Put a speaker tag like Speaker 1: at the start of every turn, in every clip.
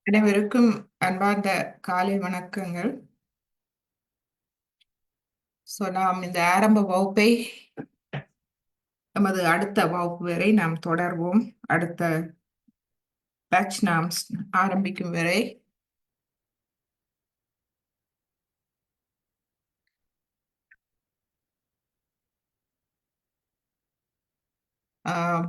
Speaker 1: அனைவருக்கும் அன்பார்ந்த காலை வணக்கங்கள். நாம் இந்த ஆரம்ப வகுப்பை நமது அடுத்த வகுப்பு வரை நாம் தொடர்வோம். அடுத்த பேட்ச் நாம் ஆரம்பிக்கும் வரை ஆஹ்,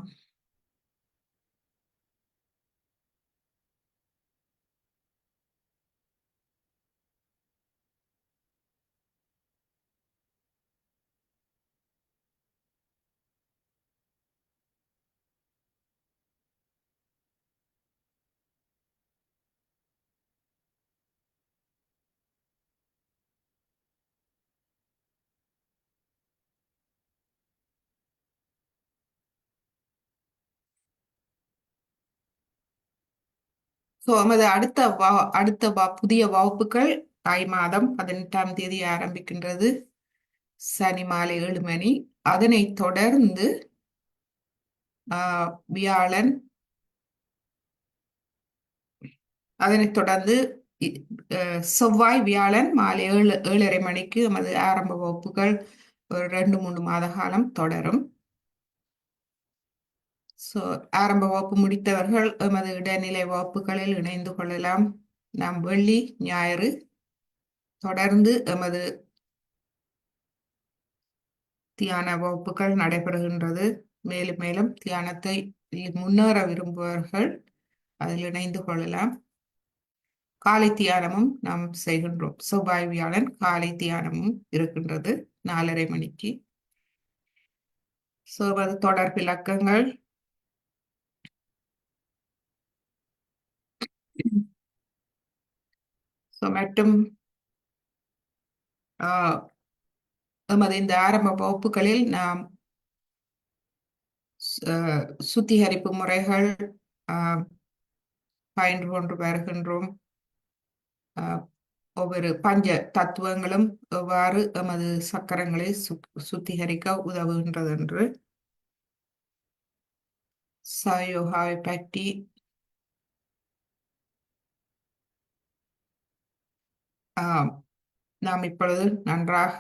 Speaker 1: நமது புதிய வகுப்புகள் மாதம் 18ஆம் தேதி ஆரம்பிக்கின்றது. சனி மாலை 7 மணி. அதனைத் தொடர்ந்து வியாழன், அதனைத் தொடர்ந்து செவ்வாய் வியாழன் மாலை 7:30 மணிக்கு நமது ஆரம்ப வகுப்புகள் ஒரு 2-3 மாத காலம் தொடரும். ஆரம்ப வகுப்பு முடித்தவர்கள் எமது இடைநிலை வகுப்புகளில் இணைந்து கொள்ளலாம். நாம் வெள்ளி ஞாயிறு தொடர்ந்து எமது தியான வகுப்புகள் நடைபெறுகின்றது. மேலும் மேலும் தியானத்தை முன்னேற விரும்புபவர்கள் அதில் இணைந்து கொள்ளலாம். காலை தியானமும் நாம் செய்கின்றோம். செவ்வாய் வியாழன் காலை தியானமும் இருக்கின்றது 4:30 மணிக்கு. அது தொடர் விளக்கங்கள் மற்றும் எமது இந்த ஆரம்ப வகுப்புகளில் நாம் சுத்திகரிப்பு முறைகள் பயின்று கொண்டு வருகின்றோம். ஒவ்வொரு பஞ்ச தத்துவங்களும் எவ்வாறு எமது சக்கரங்களை சுத்திகரிக்க உதவுகின்றது என்று சயோகாவை பற்றி நாம் இப்பொழுது நன்றாக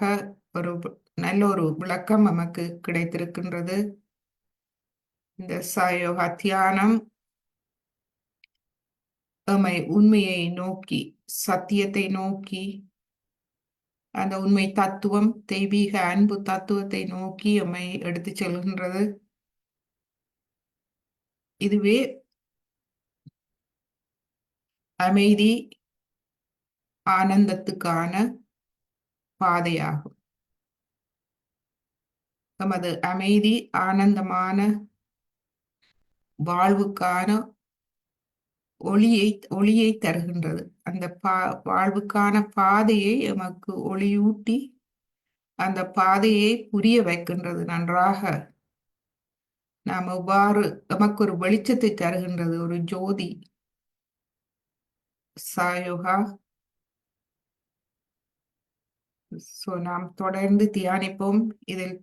Speaker 1: நல்ல ஒரு விளக்கம் நமக்கு கிடைத்திருக்கின்றது. இந்த சயோகா தியானம் எம்மை உண்மையை நோக்கி, சத்தியத்தை நோக்கி, அந்த உண்மை தத்துவம், தெய்வீக அன்பு தத்துவத்தை நோக்கி எம்மை எடுத்துச் செல்கின்றது. இதுவே அமைதி ஆனந்தத்துக்கான பாதையாகும். நமது அமைதி ஆனந்தமான வாழ்வுக்கான ஒளியை தருகின்றது. அந்த வாழ்வுக்கான பாதையை எமக்கு ஒளியூட்டி அந்த பாதையை புரிய வைக்கின்றது. நன்றாக நாம் எவ்வாறு எமக்கு ஒரு வெளிச்சத்தை தருகின்றது, ஒரு ஜோதி. சாயோகா நாம் தொடர்ந்து தியானிப்போம். இதில்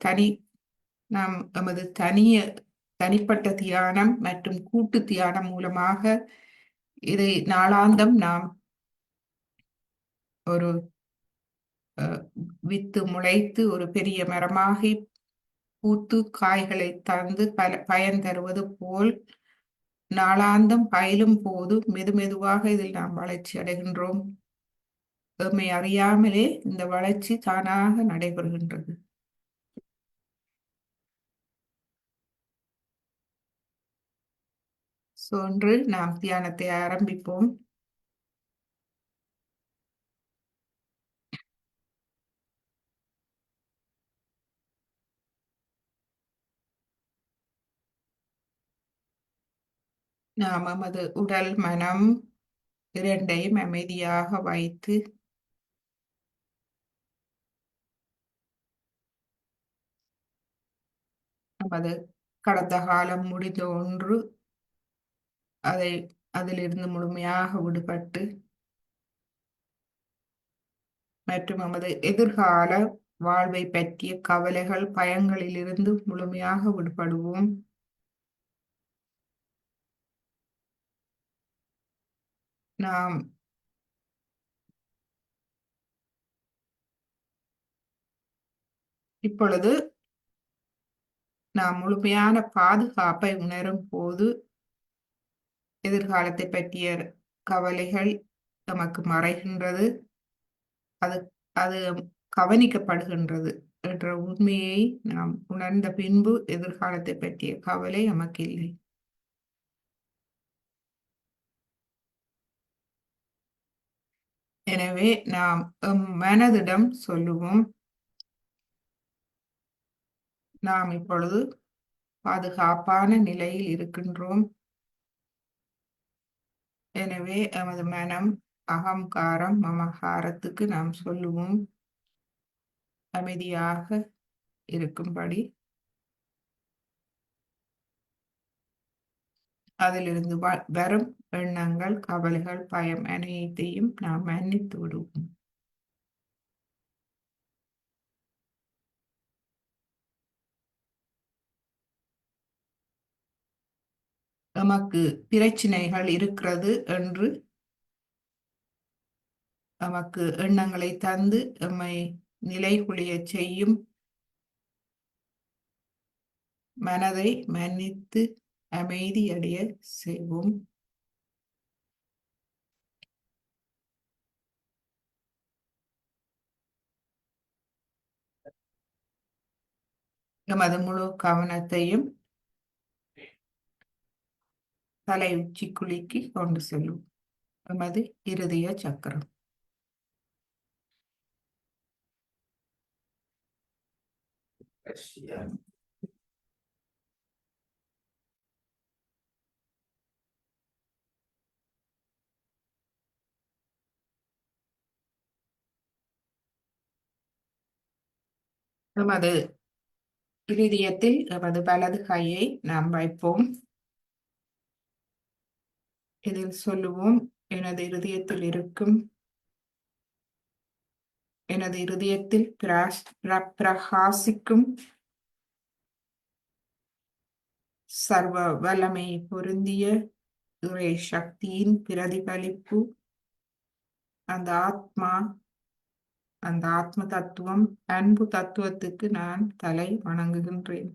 Speaker 1: நாம் எமது தனிப்பட்ட தியானம் மற்றும் கூட்டு தியானம் மூலமாக இதை நாளாந்தம் நாம் ஒரு வித்து முளைத்து ஒரு பெரிய மரமாகி பூத்து காய்களை தந்து பயன் தருவது போல் நாளாந்தம் பயிலும் போது மெதுமெதுவாக இதில் நாம் வளர்ச்சி அடைகின்றோம். எம்மை அறியாமலே இந்த வளர்ச்சி தானாக நடைபெறுகின்றது. ஒன்று நாம் தியானத்தை ஆரம்பிப்போம். நாம் நமது உடல் மனம் இரண்டையும் அமைதியாக வைத்து நமது கடந்த காலம் முடிந்த ஒன்று அதிலிருந்து முழுமையாக விடுபட்டு மற்றும் நமது எதிர்கால வாழ்வை பற்றிய கவலைகள் பயங்களிலிருந்து முழுமையாக விடுபடுவோம். நாம் இப்பொழுது நாம் முழுமையான பாதுகாப்பை உணரும் போது எதிர்காலத்தை பற்றிய கவலைகள் நமக்கு மறைகின்றது. அது அது கவனிக்கப்படுகின்றது என்ற உண்மையை நாம் உணர்ந்த பின்பு எதிர்காலத்தை பற்றிய கவலை நமக்கு இல்லை. எனவே நாம் மனதிடம் சொல்லுவோம், நாம் இப்பொழுது பாதுகாப்பான நிலையில் இருக்கின்றோம். எனவே எமது மனம் அகங்காரம் மமகாரத்துக்கு நாம் சொல்லுவோம், அமைதியாக இருக்கும்படி. அதிலிருந்து வரும் எண்ணங்கள், கவலைகள், பயம் அனைத்தையும் நாம் மன்னித்து விடுவோம். நமக்கு பிரச்சனைகள் இருக்கிறது என்று நமக்கு எண்ணங்களை தந்து எம்மை நிலைகுலைய செய்யும் மனதை மன்னித்து அமைதியடைய செய்வோம். எமது முழு கவனத்தையும் தலை உச்சி குலுக்கி கொண்டு செல்லும் எமது இருதய சக்கரம். எமது இருதயத்தில் எமது வலது கையை நாம் வைப்போம். இதில் சொல்லுவோம், எனது இருதயத்தில் இருக்கும், எனது இருதயத்தில் பிரகாசிக்கும் சர்வ வல்லமை பொருந்திய இறை சக்தியின் பிரதிபலிப்பு அந்த ஆத்ம தத்துவம், அன்பு தத்துவத்துக்கு நான் தலை வணங்குகின்றேன்.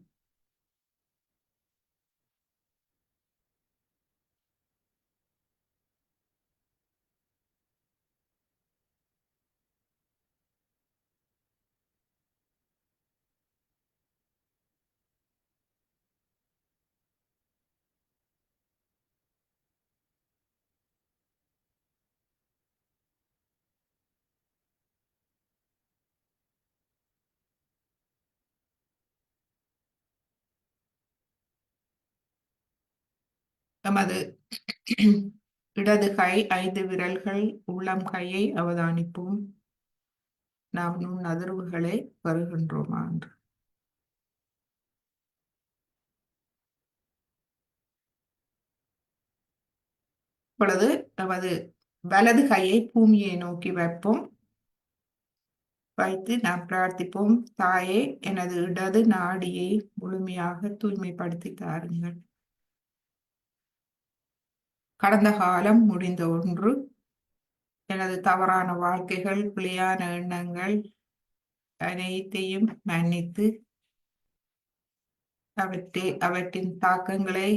Speaker 1: எமது இடது கை 5 விரல்கள் உள்ளம் கையை அவதானிப்போம். நாம் நுண்ணதிர்வுகளை பெறுகின்றோமா என்று. இப்பொழுது நமது வலது கையை பூமியை நோக்கி வைப்போம். வைத்து நாம் பிரார்த்திப்போம், தாயே, எனது இடது நாடியை முழுமையாக தூய்மைப்படுத்தி தாருங்கள். கடந்த காலம் முடிந்த ஒன்று. எனது தவறான வாழ்க்கைகள், பிழையான எண்ணங்கள் அனைத்தையும் மன்னித்து அவற்றின் தாக்கங்களை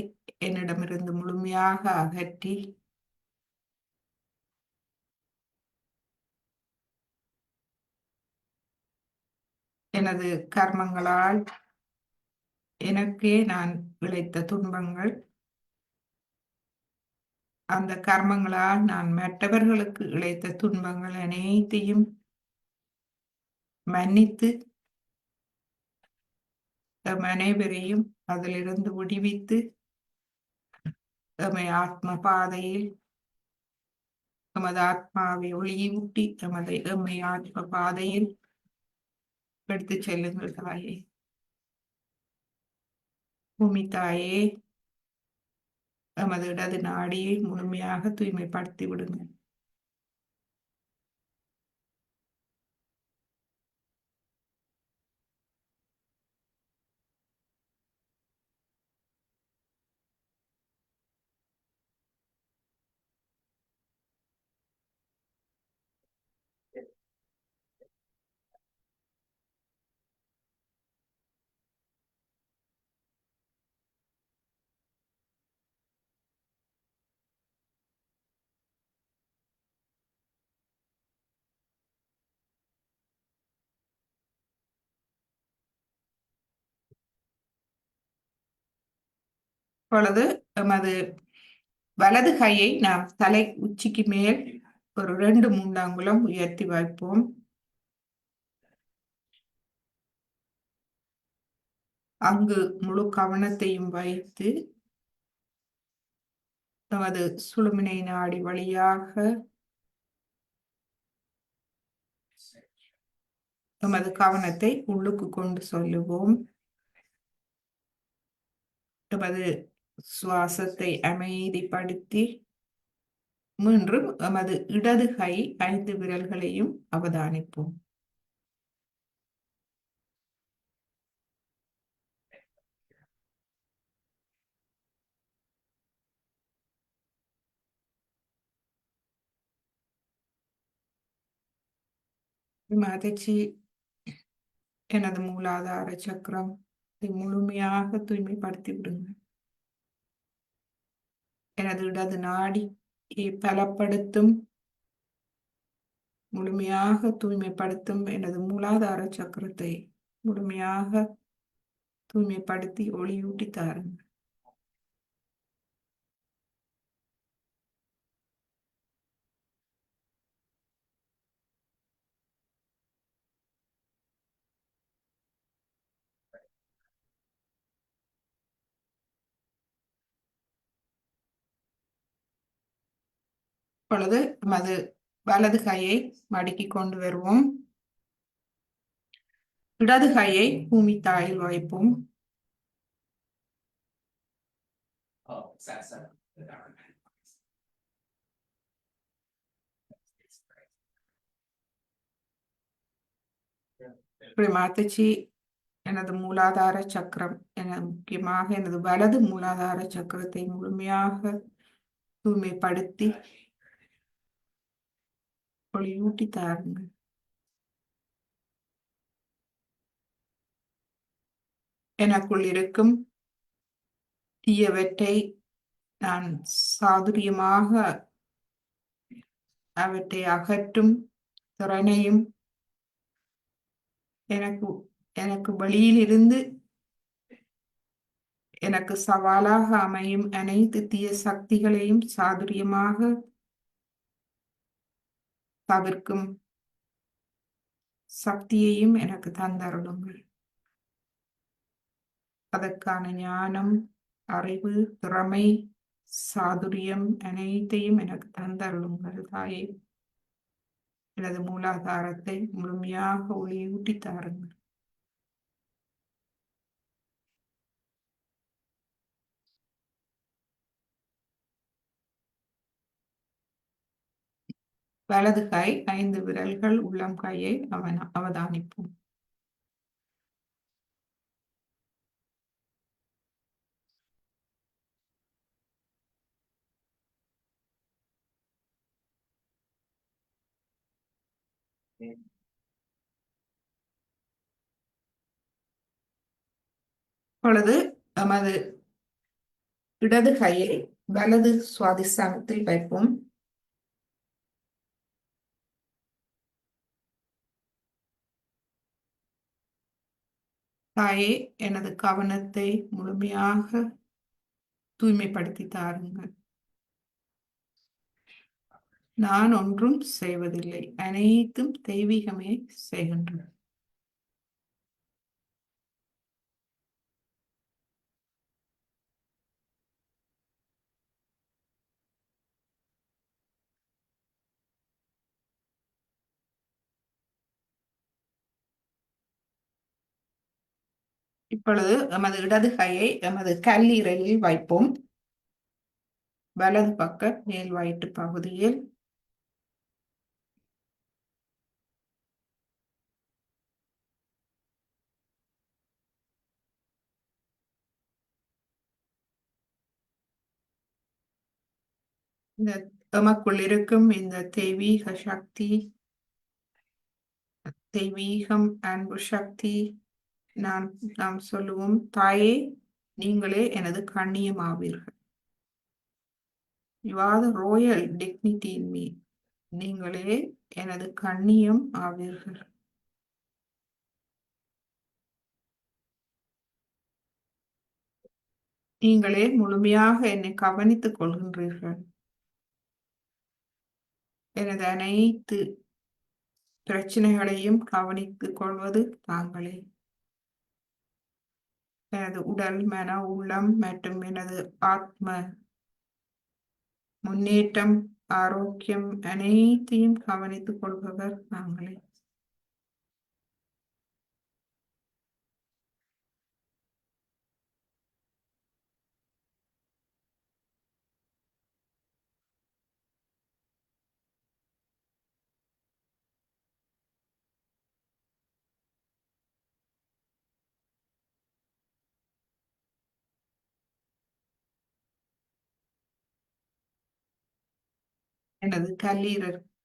Speaker 1: என்னிடமிருந்து முழுமையாக அகற்றி எனது கர்மங்களால் எனக்கே நான் விளைத்த துன்பங்கள், அந்த கர்மங்களால் நான் மற்றவர்களுக்கு இழைத்த துன்பங்கள் அனைத்தையும் மன்னித்து அனைவரையும் அதிலிருந்து விடுவித்து எமை ஆத்ம பாதையில் எமது ஆத்மாவை ஒளியூட்டி எம்மை ஆத்ம பாதையில் எடுத்துச் செல்லுங்கள் தாயே. பூமி தாயே, எமது இடது நாடியை முழுமையாக தூய்மைப்படுத்தி விடுங்கள். இப்பொழுது எமது வலது கையை நாம் தலை உச்சிக்கு மேல் ஒரு 2-3 அங்குலம் உயர்த்தி வைப்போம். அங்கு முழு கவனத்தையும் வைத்து நமது சுழுமினை நாடி வழியாக நமது கவனத்தை உள்ளுக்கு கொண்டு செல்லுவோம். நமது சுவாசத்தை அமைதிப்படுத்தி மீண்டும் நமது இடது கை 5 விரல்களையும் அவதானிப்போம். மகிழ்ச்சி எனது மூலாதார சக்கரம் முழுமையாக தூய்மைப்படுத்தி விடுங்க. எனது இடது நாடி பலப்படுத்தும் முழுமையாக தூய்மைப்படுத்தும் எனது மூலாதார சக்கரத்தை முழுமையாக தூய்மைப்படுத்தி ஒளியூட்டி தாருங்க. இப்பொழுது நமது வலது கையை மடக்கி கொண்டு வருவோம். இடது கையை பூமி தாயில் வைப்போம். இப்படி மாத்திச்சு எனது மூலாதார சக்கரம் முக்கியமாக எனது வலது மூலாதார சக்கரத்தை முழுமையாக தூய்மைப்படுத்தி ஒளியூட்டி தாருங்க. எனக்குள் இருக்கும் தீயவற்றை நான் சாதுரியமாக அவற்றை அகற்றும் திறனையும் எனக்கு வெளியிலிருந்து எனக்கு சவாலாக அமையும் அனைத்து தீய சக்திகளையும் சாதுரியமாக தவிர்க்கும் சக்தியையும் எனக்கு தந்தருளுங்கள். அதற்கான ஞானம், அறிவு, திறமை, சாதுரியம் அனைத்தையும் எனக்கு தந்தருளுங்கள் தாயே. எனது மூலாதாரத்தை முழுமையாக ஒளியூட்டி தாருங்கள். வலது கை 5 விரல்கள் உள்ளம் கையை அவதானிப்போம். இப்பொழுது நமது இடது கையை வலது சுவாதிஸ்தானத்தில் வைப்போம். தாயே, எனது கவனத்தை முழுமையாக தூய்மைப்படுத்தி தாருங்கள். நான் ஒன்றும் செய்வதில்லை, அனைத்தும் தெய்வீகமே செய்கின்றன. இப்பொழுது எமது இடது கையை எமது கல்லீரலில் வைப்போம். வலது பக்க மேல் வயிற்று பகுதியில் இந்த எமக்குள் இருக்கும் இந்த தெய்வீக சக்தி, தெய்வீகம், அன்பு சக்தி, நாம் சொல்லுவோம், தாயே, நீங்களே எனது கண்ணியமாவீர்கள். You are the royal dignity in me. நீங்களே எனது கண்ணியம் ஆவீர்கள். நீங்களே முழுமையாக என்னை கவனித்துக் கொள்கின்றீர்கள். எனது அனைத்து பிரச்சனைகளையும் கவனித்துக் கொள்வது தாங்களே. எனது உடல், மன, உள்ளம் மற்றும் எனது ஆத்ம முன்னேற்றம், ஆரோக்கியம் அனைத்தையும் கவனித்துக் கொள்பவர் நாங்களே. எனது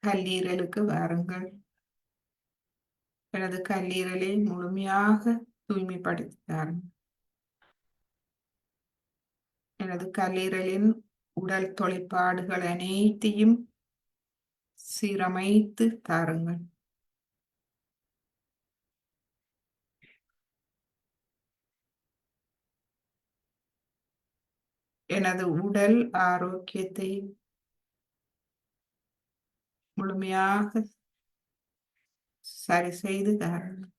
Speaker 1: கல்லீரலுக்கு வாருங்கள். எனது கல்லீரலை முழுமையாக தூய்மைப்படுத்தி தாருங்கள். எனது கல்லீரலின் உடல் தொழிற்பாடுகள் அனைத்தையும் சீரமைத்து தாருங்கள். எனது உடல் ஆரோக்கியத்தை முழுமையாக சரி செய்து தாருங்கள்.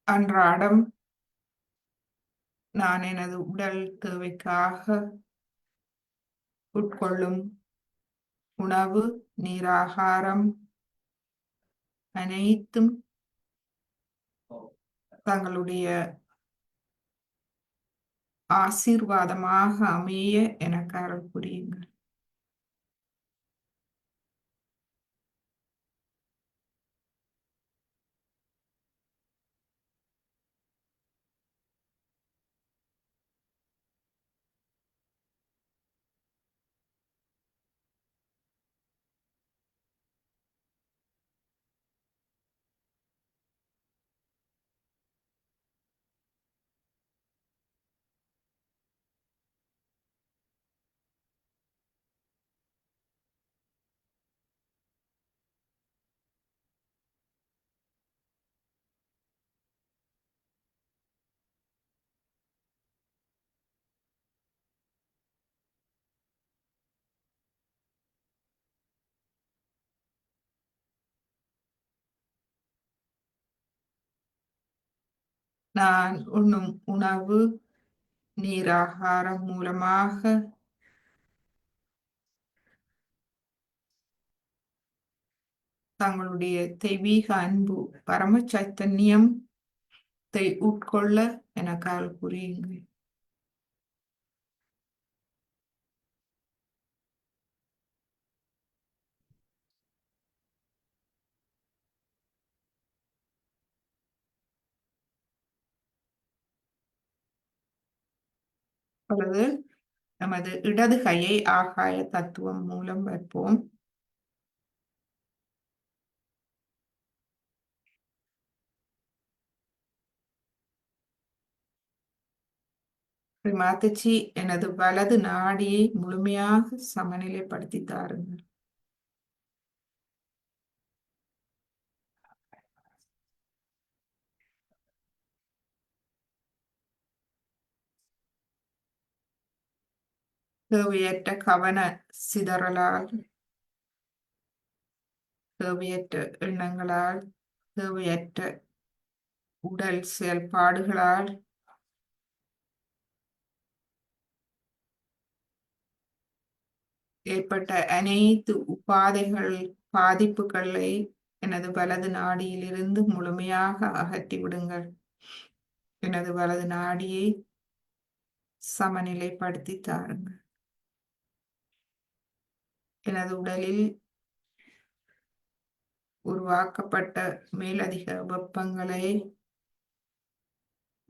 Speaker 1: அன்றாடம் நான் எனது உடல் தேவைக்காக உட்கொள்ளும் உணவு, நீராகாரம் அனைத்தும் தங்களுடைய ஆசீர்வாதமாக அமைய எனக்கு அருள் புரியுங்கள். நான் உண்ணும் உணவு, நீராகாரம் மூலமாக தங்களுடைய தெய்வீக அன்பு, பரம சைத்தன்யத்தை உட்கொள்ள எனக்கு அருள் புரியுங்கள். இப்பொழுது நமது இடது கையை ஆகாய தத்துவம் மூலம் வைப்போம். மாதாஜி, எனது வலது நாடியை முழுமையாக சமநிலைப்படுத்தி தாருங்கள். தேவையற்ற கவன சிதறலால், தேவையற்ற எண்ணங்களால், தேவையற்ற உடல் செயல்பாடுகளால் ஏற்பட்ட அனைத்து உபாதைகள் பாதிப்புகளை எனது வலது நாடியிலிருந்து முழுமையாக அகற்றி விடுங்கள். எனது வலது நாடியை சமநிலைப்படுத்தி தாருங்கள். எனது உடலில் உருவாக்கப்பட்ட மேலதிக வெப்பங்களை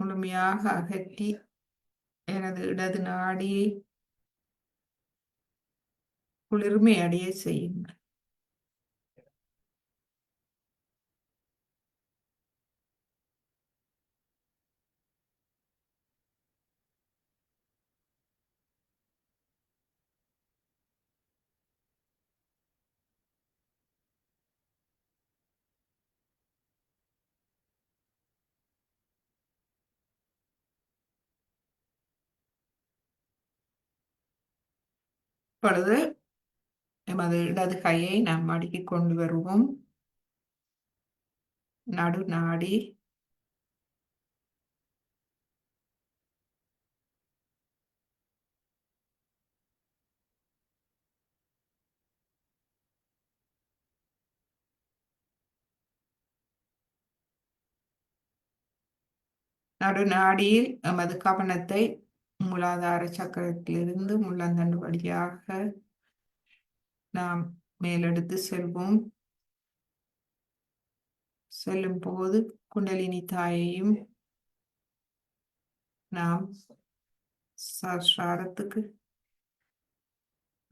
Speaker 1: முழுமையாக அகற்றி எனது இடது நாடியை குளிர்மை அடைய செய்யுங்கள். இப்பொழுது எமது இடது கையை நாம் மடக்கிக் கொண்டு வருவோம். நடுநாடி, நடுநாடியில் எமது கவனத்தை மூலாதார சக்கரத்திலிருந்து முள்ளந்தண்டு வழியாக நாம் மேலெடுத்து செல்வோம். செல்லும் போது குண்டலினி தாயையும் நாம் சஹஸ்ராரத்துக்கு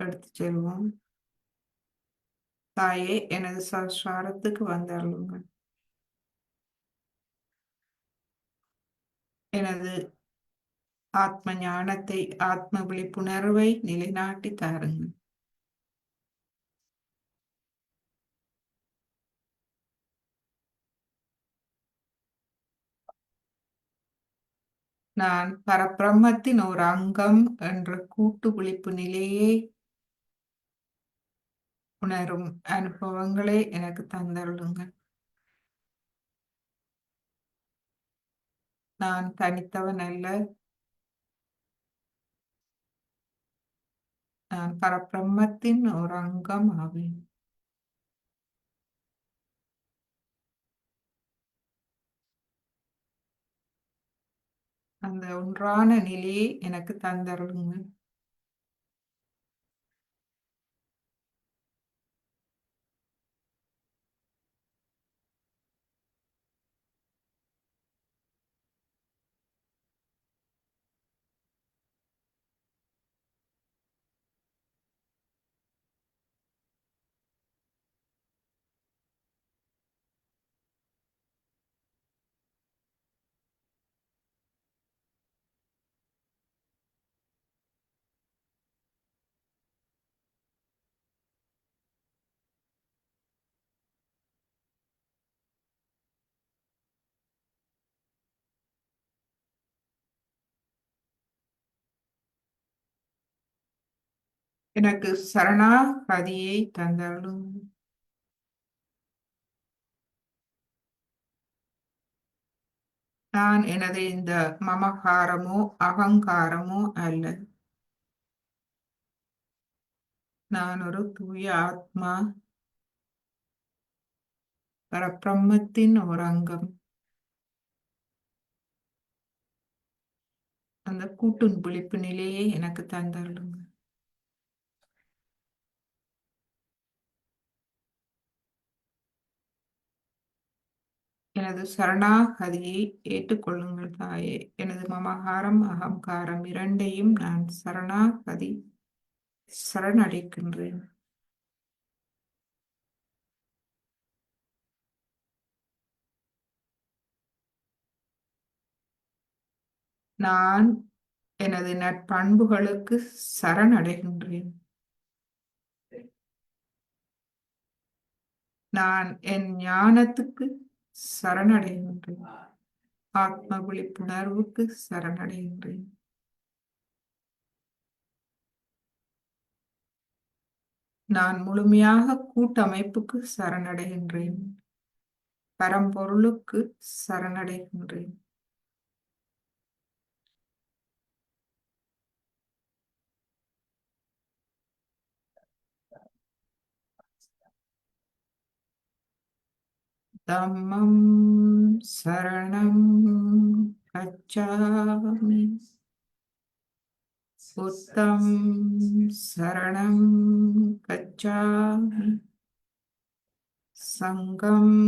Speaker 1: எடுத்து செல்வோம். தாயே, எனது சஹஸ்ராரத்துக்கு வந்தருளுங்கள். எனது ஆத்ம ஞானத்தை, ஆத்ம விழிப்புணர்வை நிலைநாட்டி தாருங்கள். நான் பரபிரம்மத்தின் ஒரு அங்கம் என்ற கூட்டு விழிப்பு நிலையை உணரும் அனுபவங்களை எனக்கு தந்தருளுங்கள். நான் தனித்தவன் அல்ல. நான் பரபிரம்மத்தின் ஒரு அங்கம் ஆவேன். அந்த ஒன்றான நிலையை எனக்கு தந்தருளுங்கள். எனக்கு சரணாகதியை தந்தருளும். நான் எனது இந்த மமகாரமோ அகங்காரமோ அல்ல. நான் ஒரு தூய ஆத்மா, பரபிரம்மத்தின் ஒரு அங்கம். அந்த கூட்டு விழிப்பு நிலையை எனக்கு தந்தருளுங்க. எனது சரணாகதியை ஏற்றுக்கொள்ளுங்கள் தாயே. எனது மமகாரம் அகங்காரம் இரண்டையும் நான் சரணடைக்கின்றேன். நான் எனது நற்பண்புகளுக்கு சரணடைகின்றேன். நான் என் ஞானத்துக்கு சரணடைகின்றேன். ஆத்ம விழிப்புணர்வுக்கு சரணடைகின்றேன். நான் முழுமையாக கூட்டமைப்புக்கு சரணடைகின்றேன். பரம்பொருளுக்கு சரணடைகின்றேன். தம்மம் சரணம் கச்சாமி புத்தம் சரணம் கச்சாமி சங்கம்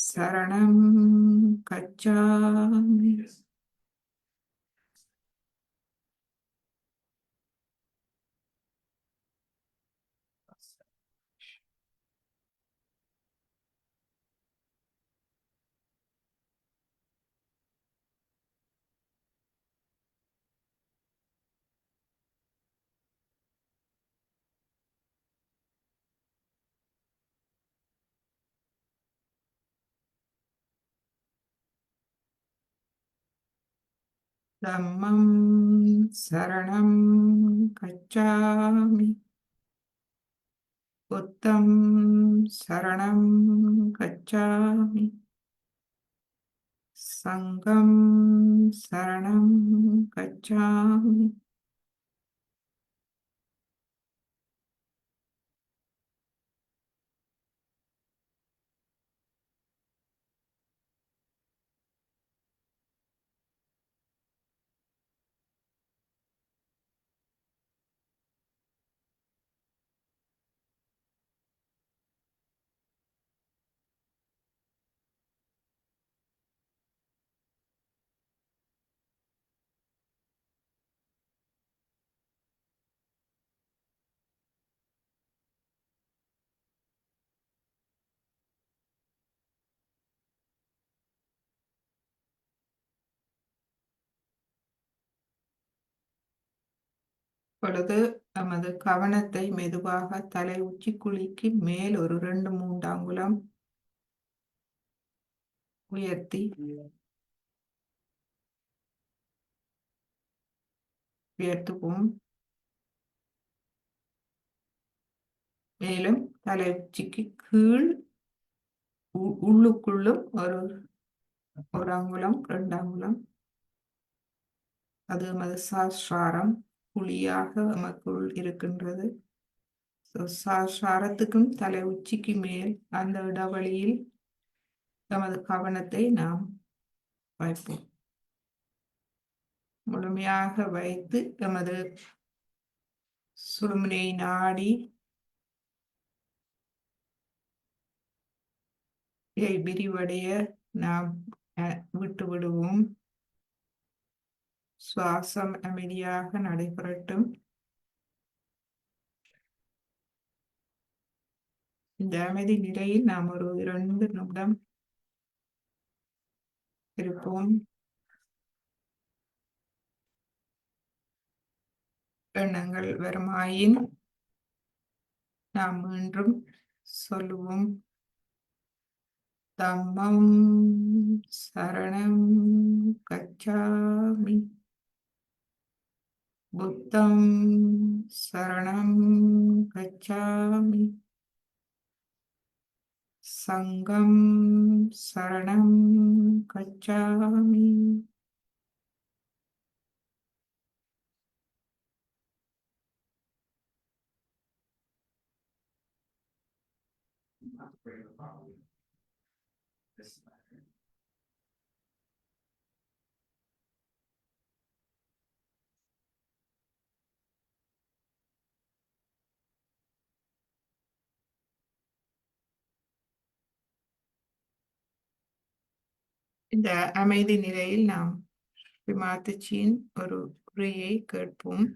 Speaker 1: சரணம் கச்சாமி தம்மம் சரணம் கச்சாமி புத்தம் சரணம் கச்சாமி சங்கம் சரணம் கச்சாமி இப்பொழுது நமது கவனத்தை மெதுவாக தலை உச்சிக்குழிக்கு மேல் ஒரு 2-3 அங்குலம் உயர்த்துவோம். மேலும் தலை உச்சிக்கு கீழ் உள்ளுக்குள்ளும் ஒரு அங்குலம் 2 அங்குலம், அது நமது சாஸ்திராரம் குழியாக நமக்குள் இருக்கின்றது. சாஸ்திராரத்துக்கும் தலை உச்சிக்கு மேல் அந்த இடைவெளியில் நமது கவனத்தை நாம் வைப்போம். முழுமையாக வைத்து நமது சுழுமுனை நாடி விரிவடைய நாம் விட்டு விடுவோம். சுவாசம் அமைதியாக நடைபெறட்டும். இந்த அமைதி நிலையில் நாம் ஒரு 2 நிமிடம் இருப்போம். எண்ணங்கள் வருமாயின் நாம் மீண்டும் சொல்லுவோம். தம்மம் சரணம் கச்சாமி புத்தம் சரணம் கச்சாமி சங்கம் சரணம் கச்சாமி இந்த அமைதி நிலையில் நாம் மாத்துச்சியின் ஒரு உரையை கேட்போம்.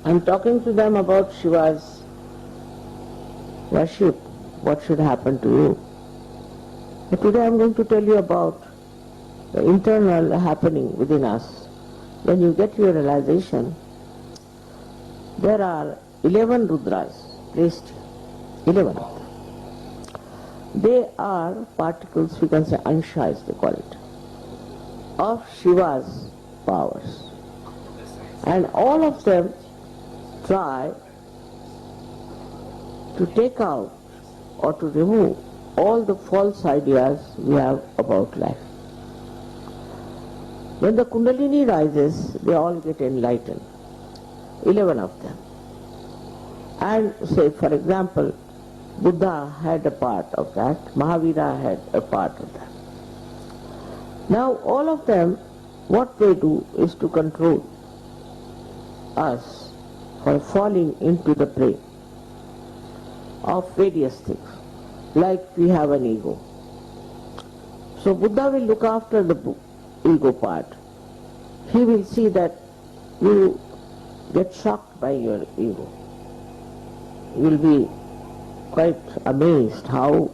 Speaker 2: I'm talking to them about Shiva's worship, what should happen to you? But today I am going to tell you about the internal happening within us. When you get your realization, there are 11 Rudras placed here, 11 of them. They are particles, we can say anshas they call it, of Shiva's powers. And all of them try to take out or to remove all the false ideas we have about life. When the Kundalini rises, they all get enlightened, 11 of them. And say, for example, Buddha had a part of that, Mahavira had a part of that. Now all of them, what they do is to control us for falling into the prey of various things, like we have an ego. So Buddha will look after the ego part. He will see that you get shocked by your ego. You will be quite amazed how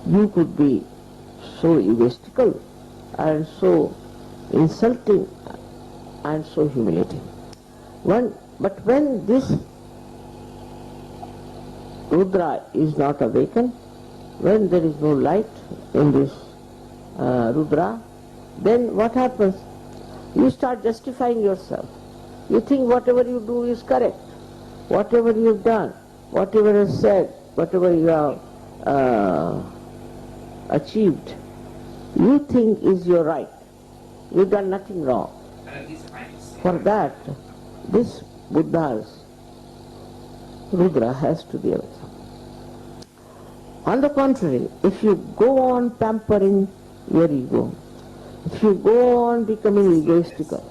Speaker 2: you could be so egoistical and so insulting and so humiliating. But when this Rudra is not awakened, when there is no light in this Rudra, then what happens? You start justifying yourself. You think whatever you do is correct. Whatever you've done, whatever is said, whatever you have achieved, you think is your right. You've done nothing wrong. For that, this Buddha's Rudra has to be awakened. On the contrary, if you go on pampering your ego, if you go on becoming egoistical,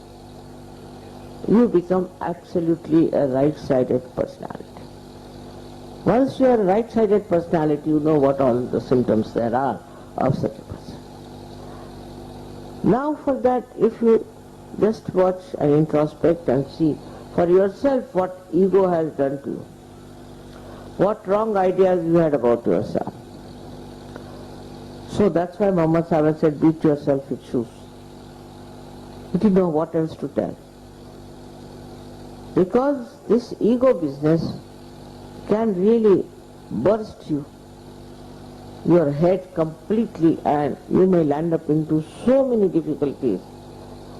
Speaker 2: you become absolutely a right-sided personality. Once you are a right-sided personality, you know what all the symptoms there are of such a person. Now for that, if you just watch and introspect and see for yourself what ego has done to you, what wrong ideas you had about yourself. So that's why Muhammad Sahib said, beat yourself with shoes. You didn't know what else to tell. Because this ego business can really burst your head completely, and you may land up into so many difficulties.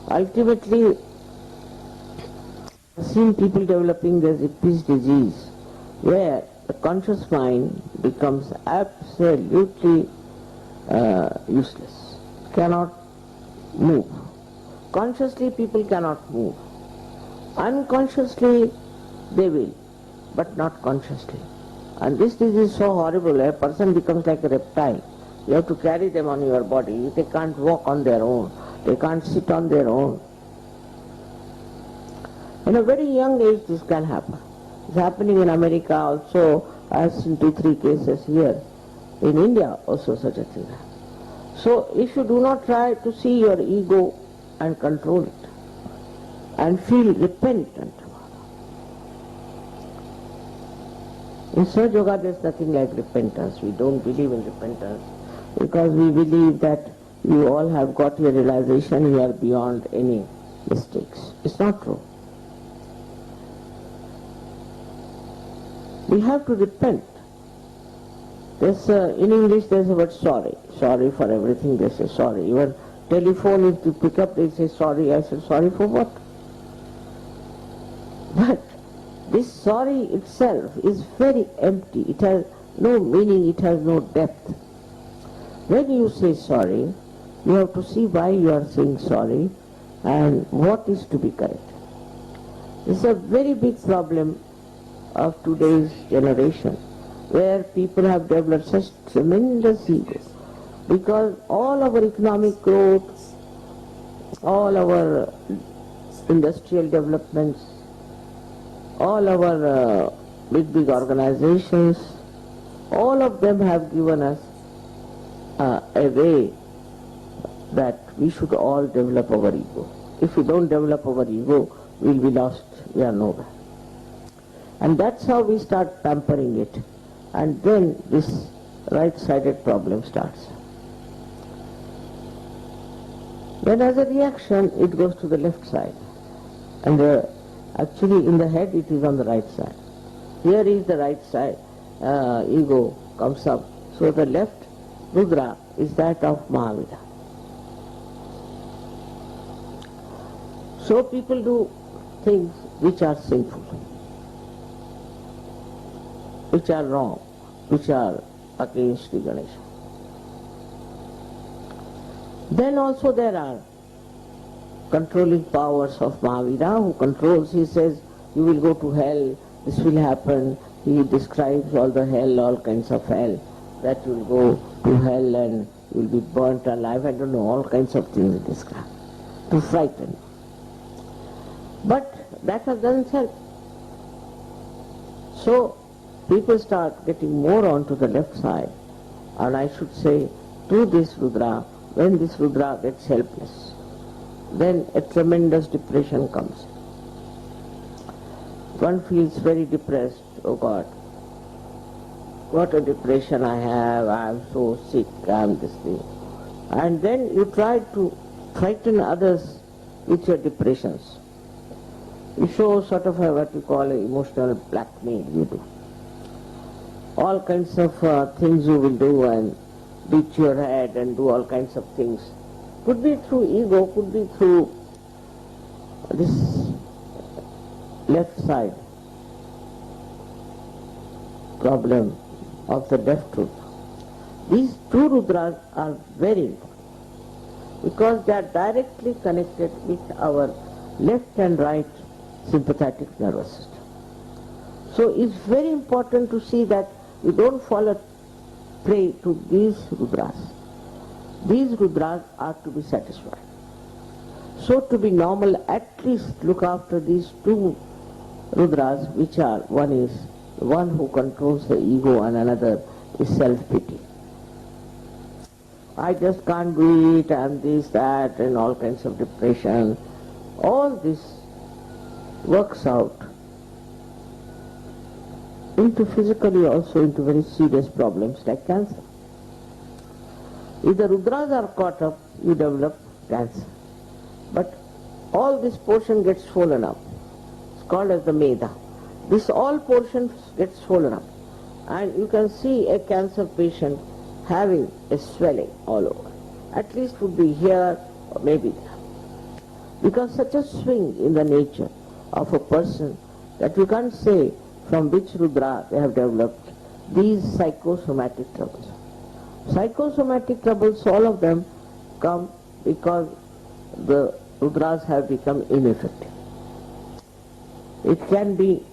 Speaker 2: Ultimately, I've seen people developing this Ippi's disease, where the conscious mind becomes absolutely useless, cannot move. Consciously people cannot move. Unconsciously they will, but not consciously. And this disease is so horrible, a person becomes like a reptile. You have to carry them on your body. They can't walk on their own. They can't sit on their own. In a very young age this can happen. It's happening in America also. I have seen 2-3 cases here. In India also such a thing happens. So if you do not try to see your ego and control it and feel repentant, in Sahaja Yoga there's nothing like repentance. We don't believe in repentance because we believe that you all have got your realization, you are beyond any mistakes. It's not true. We have to repent. In English there's a word sorry. Sorry for everything they say sorry. Even telephone, if you pick up they say sorry. I said sorry for what? But this sorry itself is very empty. It has no meaning, it has no depth. When you say sorry, you have to see why you are saying sorry and what is to be corrected. This is a very big problem of today's generation, where people have developed such tremendous egos, because all our economic growth, all our industrial developments, all our big organizations, all of them have given us a way that we should all develop our ego. If we don't develop our ego, we'll be lost, we are nowhere. And that's how we start pampering it. and then this right-sided problem starts. Then as a reaction, it goes to the left side. And actually in the head it is on the right side. Here is the right side, ego comes up. So the left Rudra is that of Mahavira. So people do things which are sinful, which are wrong, which are against the Ganesha. Then also there are controlling powers of Mahavira who controls. He says, you will go to hell, this will happen. He describes all the hell, all kinds of hell, that you will go to hell and you will be burnt alive. I don't know, all kinds of things he describes to frighten. But that doesn't help. So people start getting more onto the left side, and I should say, to this Rudra, when this Rudra gets helpless, then a tremendous depression comes. One feels very depressed. Oh God, what a depression I have, I am so sick, I am this thing. And then you try to frighten others with your depressions. You show sort of what you call emotional blackmail, you do. All kinds of things you will do and beat your head and do all kinds of things. Could be through ego, could be through this left side problem of the left Rudra. These two Rudras are very important because they are directly connected with our left and right sympathetic nervous system. So it's very important to see that we don't fall a prey to these Rudras. These Rudras are to be satisfied. So to be normal, at least look after these two Rudras, which are, one is the one who controls the ego and another is self-pity. I just can't do it, and this, that, and all kinds of depression. All this works out into physically also into very serious problems like cancer. If the Rudras are caught up, you develop cancer. But all this portion gets swollen up. It's called as the Medha. This all portion gets swollen up. And you can see a cancer patient having a swelling all over. At least would be here or maybe there. Because such a swing in the nature of a person that you can't say from which Rudra they have developed these psychosomatic troubles. Psychosomatic troubles, all of them come because the Rudras have become ineffective. It can be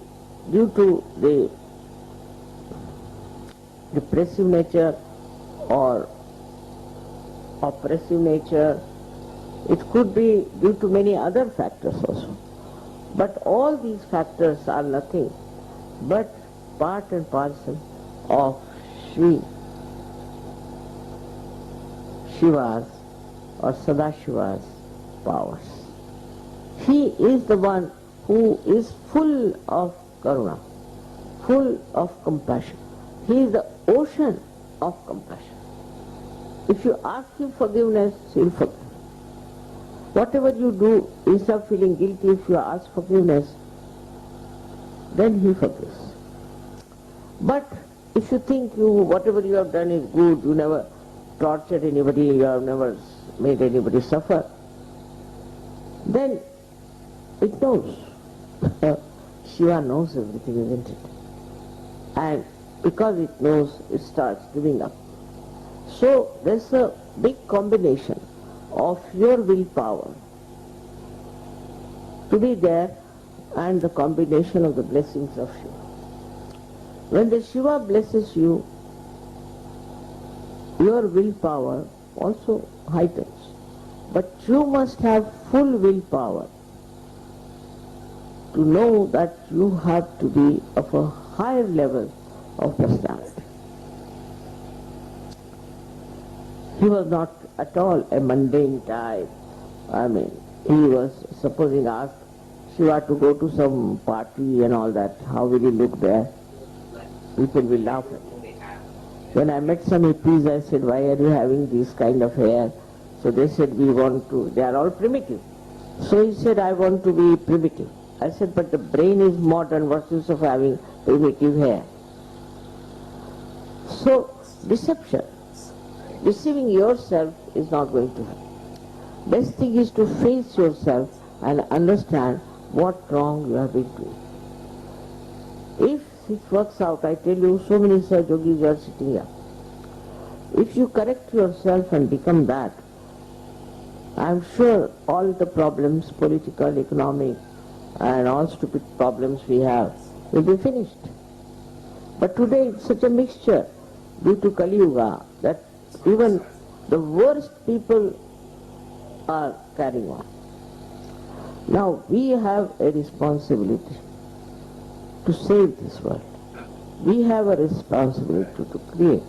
Speaker 2: due to the depressive nature or oppressive nature. It could be due to many other factors also. But all these factors are nothing but part and parcel of Shiva's or Sadashiva's powers. He is the one who is full of karuna, full of compassion. He is the ocean of compassion. If you ask him forgiveness, he will forgive. Whatever you do, instead of feeling guilty, if you ask forgiveness, then he forgives. But if you think whatever you have done is good, you never tortured anybody, you have never made anybody suffer, then it knows. Shiva knows everything, isn't it? And because it knows, it starts giving up. So there's a big combination of your willpower to be there and the combination of the blessings of Shiva. When the Shiva blesses you, your willpower also heightens. But you must have full willpower to know that you have to be of a higher level of personality. He was not at all a mundane type. He was, supposing asked Shiva to go to some party and all that, how will he look there? people will laugh at me. When I met some hippies, I said, why are you having this kind of hair? So they said, they are all primitive. So he said, I want to be primitive. I said, but the brain is modern, what's the use of having primitive hair? So, deception. Deceiving yourself is not going to help. Best thing is to face yourself and understand what wrong you have been doing. If it works out, I tell you, so many Sahaja Yogis are sitting here. If you correct yourself and become that, I am sure all the problems, political, economic, and all stupid problems we have will be finished. But today it's such a mixture due to Kali Yuga that even the worst people are carrying on. Now we have a responsibility to save this world. We have a responsibility to create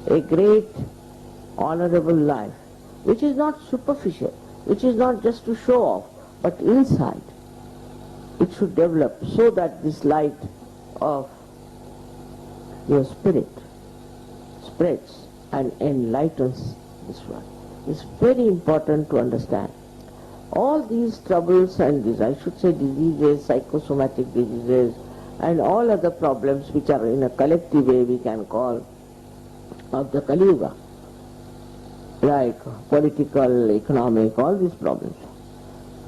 Speaker 2: a great, honorable life, which is not superficial, which is not just to show off, but inside. It should develop so that this light of your spirit spreads and enlightens this world. It's very important to understand. All these troubles and diseases, psychosomatic diseases, and all other problems which are in a collective way we can call of the Kali Yuga, like political, economic, all these problems,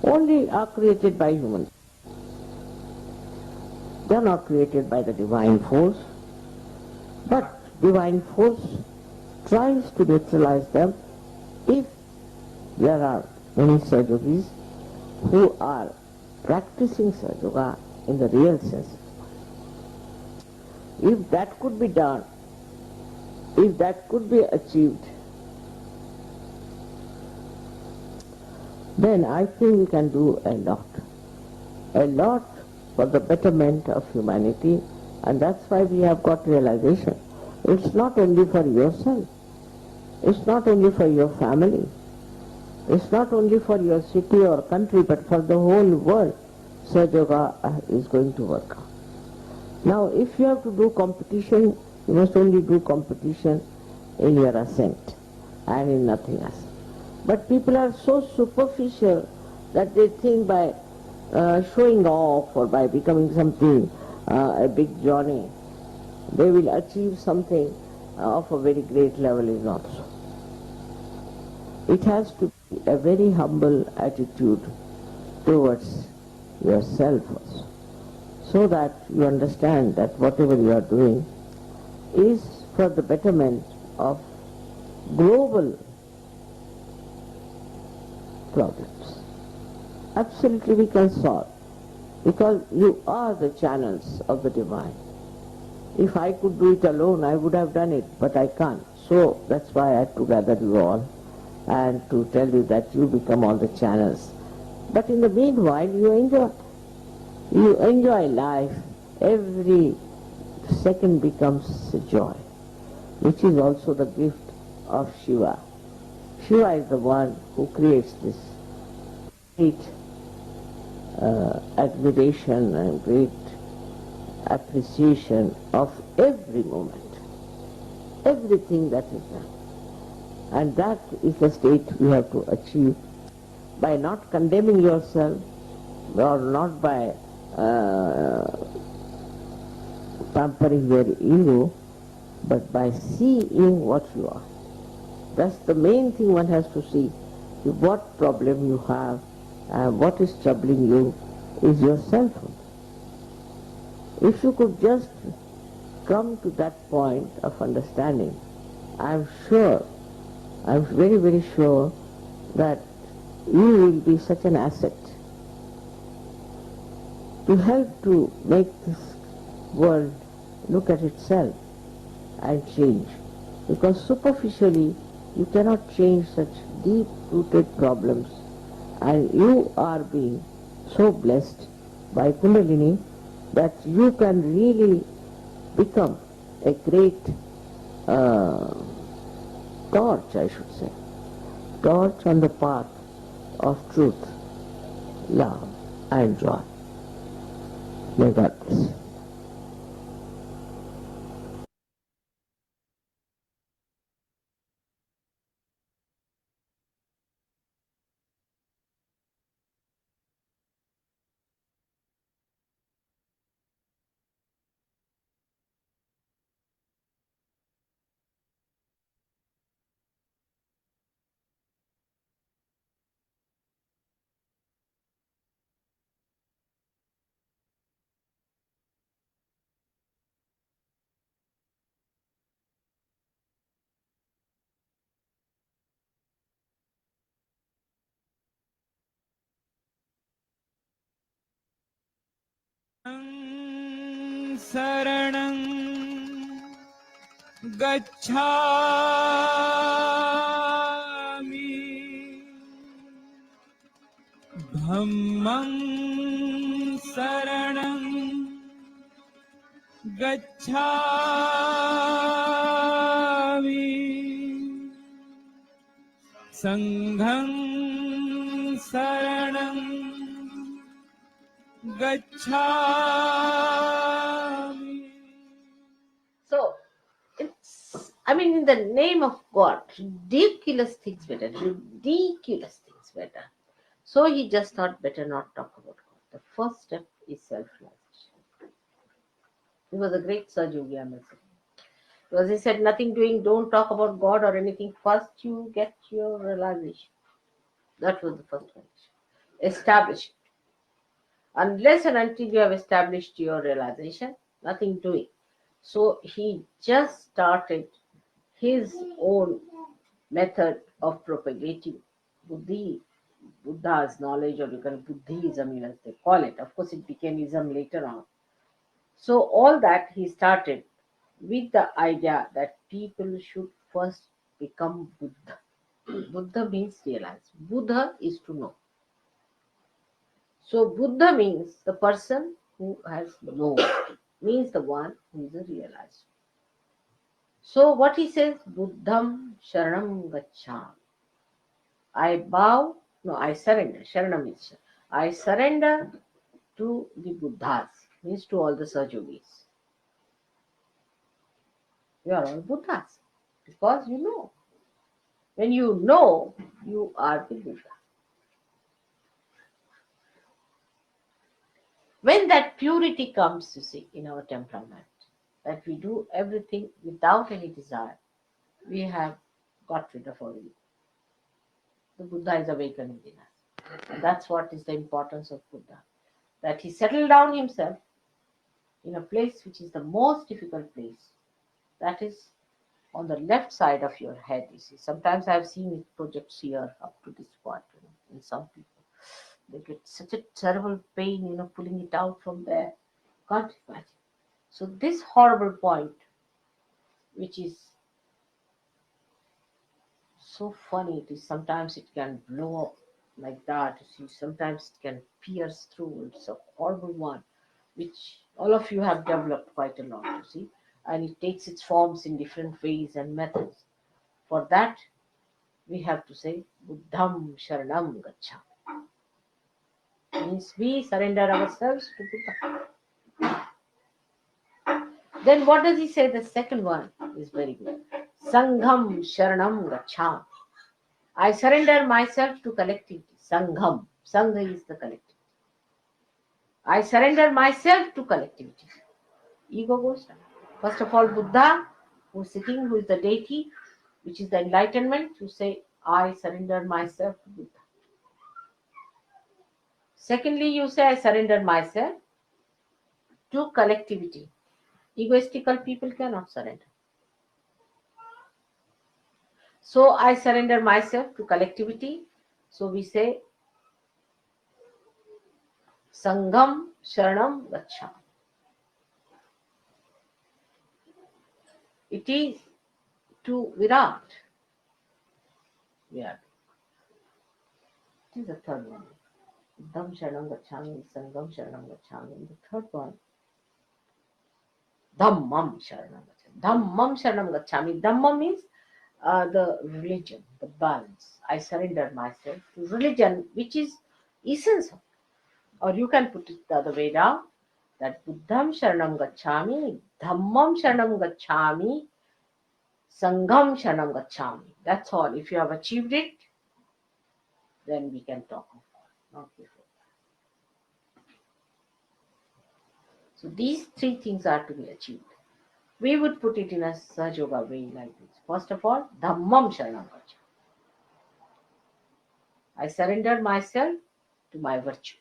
Speaker 2: only are created by humans. They are not created by the divine force, but divine force tries to neutralize them if there are many Sahaja Yogis who are practicing Sahaja Yoga in the real sense. If that could be done, if that could be achieved, then I think we can do a lot for the betterment of humanity, and that's why we have got realization. It's not only for yourself, it's not only for your family, it's not only for your city or country, but for the whole world. Sahaja Yoga is going to work. Now, if you have to do competition, you must only do competition in your ascent and in nothing else. But people are so superficial that they think by showing off or by becoming something, a big Johnny, they will achieve something of a very great level. Is not so. It has to be a very humble attitude towards yourself also, so that you understand that whatever you are doing is for the betterment of global problems. Absolutely we can solve, because you are the channels of the divine. If I could do it alone, I would have done it, but I can't. So that's why I had to gather you all and to tell you that you become all the channels. But in the meanwhile, you enjoy life. Every second becomes a joy, which is also the gift of Shiva. Shiva is the one who creates this great admiration and great appreciation of every moment, everything that is done. And that is the state we have to achieve by not condemning yourself or not by pampering your ego, but by seeing what you are. That's the main thing one has to see. What problem you have and what is troubling you is yourself. If you could just come to that point of understanding, I'm very, very sure that you will be such an asset to help to make this world look at itself and change. Because superficially you cannot change such deep-rooted problems, and you are being so blessed by Kundalini that you can really become a great torch, I should say, torch on the path of truth, love and joy. May God bless.
Speaker 3: शरणं गच्छामि धम्मं शरणं गच्छामि संघं शरणं गच्छामि.
Speaker 2: So, in the name of God, ridiculous things were done, ridiculous things were done. So he just thought, better not talk about God. The first step is self-realization. He was a great Sir Yogi Amar. Because he said, nothing doing, don't talk about God or anything. First you get your realization. That was the first condition. Establish it. Unless and until you have established your realization, nothing doing. So he just started his own method of propagating Buddha's knowledge, or you can Buddhism, as they call it. Of course, it became Ism later on. So all that he started with the idea that people should first become Buddha. Buddha means realize. Buddha is to know. So Buddha means the person who has known, means the one who is a realizer. So what he says, Buddham Sharanam Gacchami. I surrender. Sharanam means I surrender to the Buddhas, means to all the Sahajogis. You are all Buddhas because you know. When you know, you are the Buddha. When that purity comes, you see, in our temperament, that we do everything without any desire, we have got rid of our ego. The Buddha is awakening in us. And that's what is the importance of Buddha. That he settled down himself in a place which is the most difficult place. That is on the left side of your head, you see. Sometimes I have seen it projects here up to this point, in some people. They get such a terrible pain, pulling it out from there. Can't imagine. So this horrible point, which is so funny, it is sometimes it can blow up like that. You see, sometimes it can pierce through. It's a horrible one, which all of you have developed quite a lot, you see. And it takes its forms in different ways and methods. For that, we have to say, Buddham Sharanam Gacchami. Means we surrender ourselves to Buddha. Then what does he say? The second one is very good. Sangham Sharanam Gacchami. I surrender myself to collectivity. Sangham. Sangha is the collectivity. I surrender myself to collectivity. Ego goes down. First of all, Buddha, who is sitting, who is the deity, which is the enlightenment, you say, I surrender myself to Buddha. Secondly, you say, I surrender myself to collectivity. Egoistical people cannot surrender. So I surrender myself to collectivity. So we say, Sangham Sharanam Gacchami. It is to Virat. It is the third one. Buddham Sharanam Gacchami, Sangham Sharanam Gacchami. And the third one, Dhammam Sharanam Gacchami. Dhammam Sharanam Gacchami. Dhamma means the religion, the balance. I surrender myself to religion, which is essence of it. Or you can put it the other way down, that Buddham Sharanam Gacchami, Dhammam Sharanam Gacchami, Sangham Sharanam Gacchami. That's all. If you have achieved it, then we can talk of it, not before. So these three things are to be achieved. We would put it in a Sahaja Yoga way like this. First of all, Dhammam Sharanam Gacchami. I surrender myself to my virtues.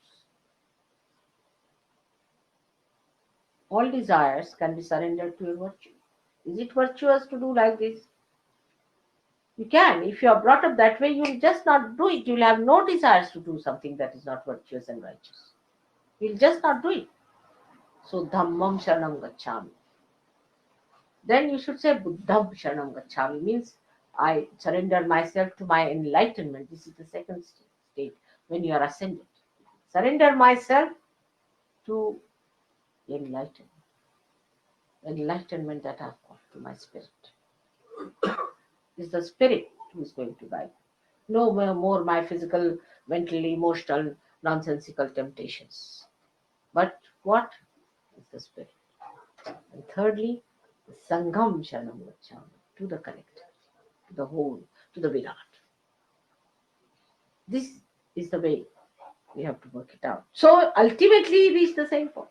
Speaker 2: All desires can be surrendered to your virtue. Is it virtuous to do like this? You can. If you are brought up that way, you will just not do it. You will have no desires to do something that is not virtuous and righteous. You will just not do it. So Dhammam Sharanam Gacchami. Then you should say Buddham Sharanam Gacchami, means I surrender myself to my enlightenment. This is the second state when you are ascended. Surrender myself to enlightenment. Enlightenment that I've got to my spirit. It's the spirit who is going to guide. No more my physical, mental, emotional, nonsensical temptations. But what is the spirit? And thirdly, Sangham Sharanam Gacchami, to the collective, to the whole, to the Virat. This is the way we have to work it out. So ultimately reach the same point.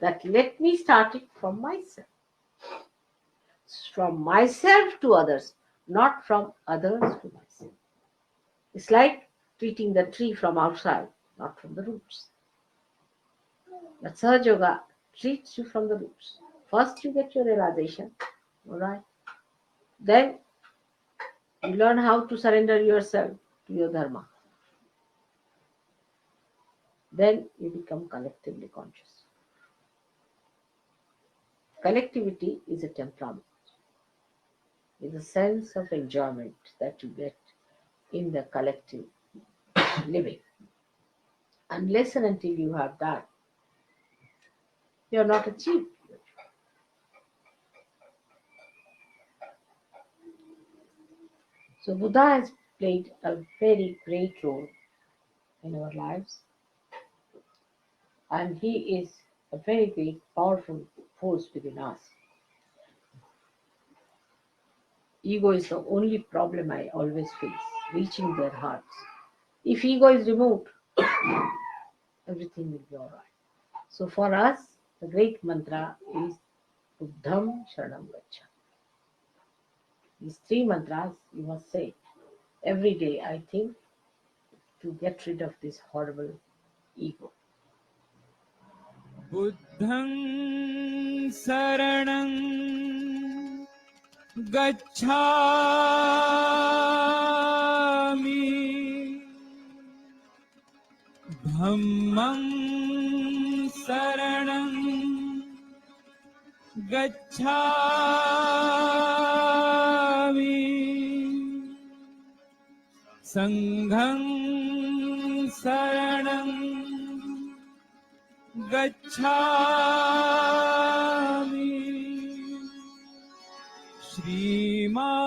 Speaker 2: That let me start it from myself. From myself to others, not from others to myself. It's like treating the tree from outside, not from the roots. But Sahaja Yoga treats you from the roots. First you get your realization, all right? Then you learn how to surrender yourself to your dharma. Then you become collectively conscious. Collectivity is a temperament. It's a sense of enjoyment that you get in the collective living. Unless and until you have that, you are not achieved. So Buddha has played a very great role in our lives, and he is a very great, powerful force within us. Ego is the only problem I always face, reaching their hearts. If ego is removed, everything will be all right. So for us, the great mantra is Buddham Sharanam Gacchami. These three mantras you must say every day, I think, to get rid of this horrible ego.
Speaker 3: बुद्धं शरणं गच्छामि धम्मं शरणं गच्छामि संघं शरणं गच्छामि श्रीमां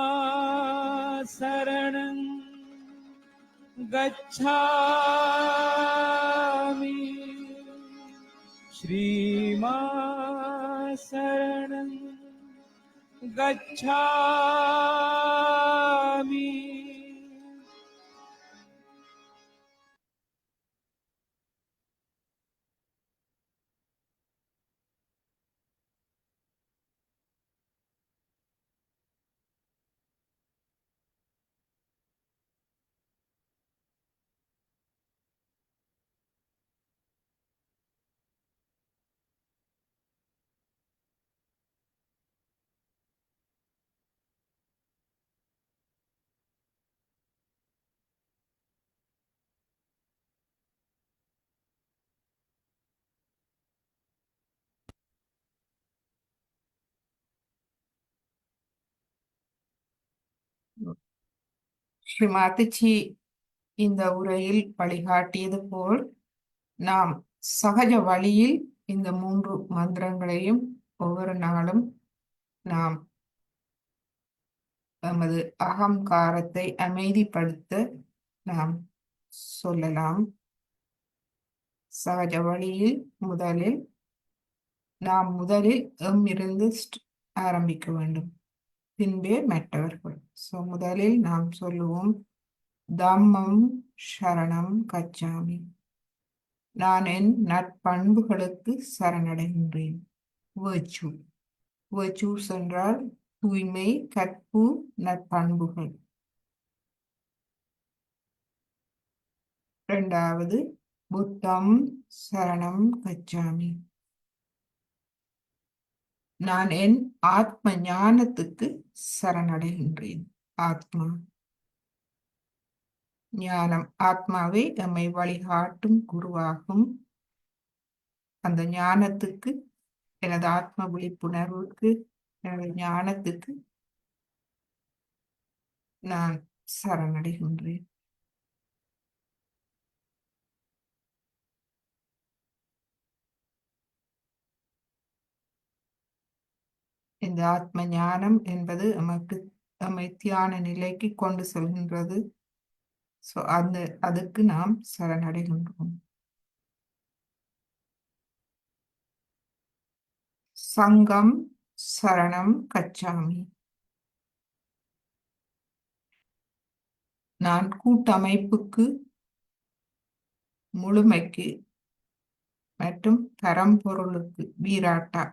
Speaker 3: शरणं गच्छामि श्रीमां शरणं गच्छामि
Speaker 1: ஸ்ரீ மாதாஜி இந்த உரையில் வழிகாட்டியது போல் நாம் சகஜ வழியில் இந்த 3 மந்திரங்களையும் ஒவ்வொரு நாளும் நாம் நமது அகங்காரத்தை அமைதிப்படுத்த நாம் சொல்லலாம். சகஜ வழியில் நாம் முதலில் எம்மிருந்து ஆரம்பிக்க வேண்டும், பின்பே மற்றவர்கள். முதலில் நாம் சொல்லுவோம் தம்மம் சரணம் கச்சாமி. நான் என் நற்பண்புகளுக்கு சரணடைகின்றேன். வெர்ச்சூஸ் என்றால் தூய்மை, கற்பு, நற்பண்புகள். இரண்டாவது புத்தம் சரணம் கச்சாமி. நான் என் ஆத்ம ஞானத்துக்கு சரணடைகின்றேன். ஆத்மா ஞானம், ஆத்மாவே நம்மை வழிகாட்டும் குருவாகும். அந்த ஞானத்துக்கு எனது ஆத்ம விழிப்புணர்வுக்கு, எனது ஞானத்துக்கு நான் சரணடைகின்றேன். இந்த ஆத்ம ஞானம் என்பது நம்மை தியான நிலைக்கு கொண்டு செல்கின்றது. அதுக்கு நாம் சரணடைகின்றோம். சங்கம் சரணம் கச்சாமி. நான் கூட்டமைப்புக்கு, முழுமைக்கு மற்றும் பரம்பொருளுக்கு, வீராட்டா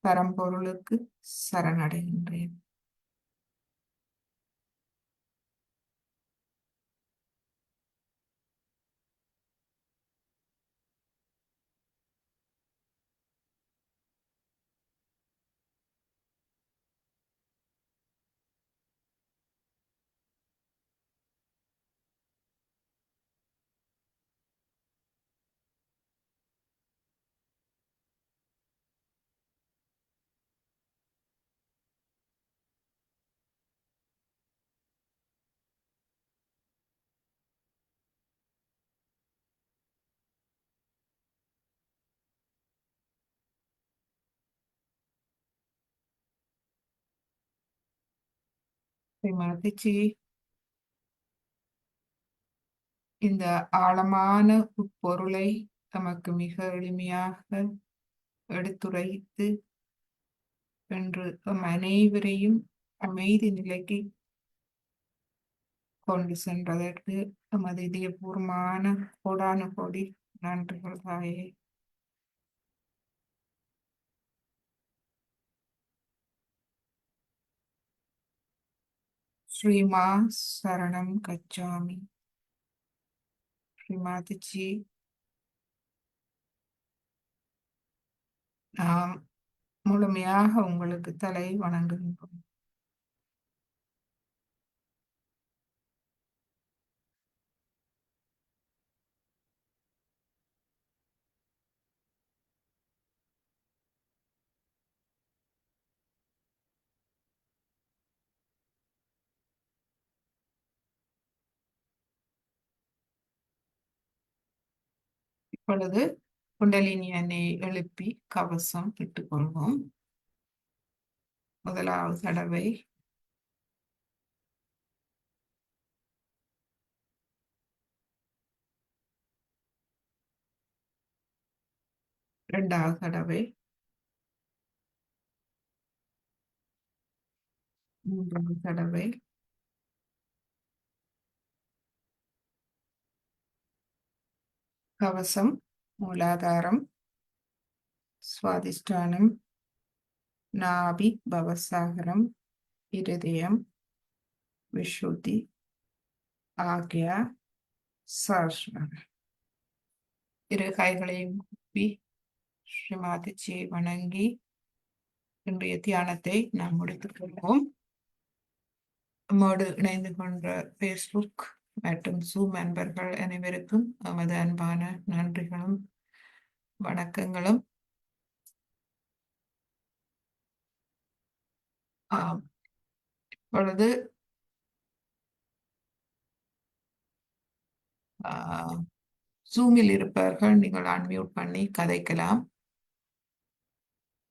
Speaker 1: பரம்பொருளுக்கு சரணடைகின்றேன். மகிழ்ச்சி. இந்த ஆழமான உட்பொருளை நமக்கு மிக எளிமையாக எடுத்துரைத்து என்று நம் அனைவரையும் அமைதி நிலைக்கு கொண்டு சென்றதற்கு நமது இதயபூர்வமான கோடான கோடி நன்றிகள் தாயே. ஸ்ரீமா சரணம் கச்சாமி. ஸ்ரீமாதிஜி, நாம் முழுமையாக உங்களுக்கு தலை வணங்குகின்றோம். இப்பொழுது குண்டலினி எண்ணெயை எழுப்பி கவசம் இட்டுக் கொள்வோம். முதலாவது தடவை இரண்டாவது தடவை, மூன்றாவது தடவை, கவசம் மூலாதாரம், சுவாதிஷ்டானம், நாபி, பவசாகரம், இருதயம், விஷுதி, ஆக்யா, சஹஸ்ரம். இரு கைகளையும் கூப்பி ஸ்ரீமாதிஜியை வணங்கி இன்றைய தியானத்தை நாம் முடித்துக் கொள்வோம். நம்மோடு இணைந்து கொண்ட ஃபேஸ்புக் மற்றும் ஜூம் அன்பர்கள் அனைவருக்கும் நமது அன்பான நன்றிகளும் வணக்கங்களும். இப்பொழுது ஜூமில் இருப்பவர்கள் நீங்கள் அன்மியூட் பண்ணி கதைக்கலாம்.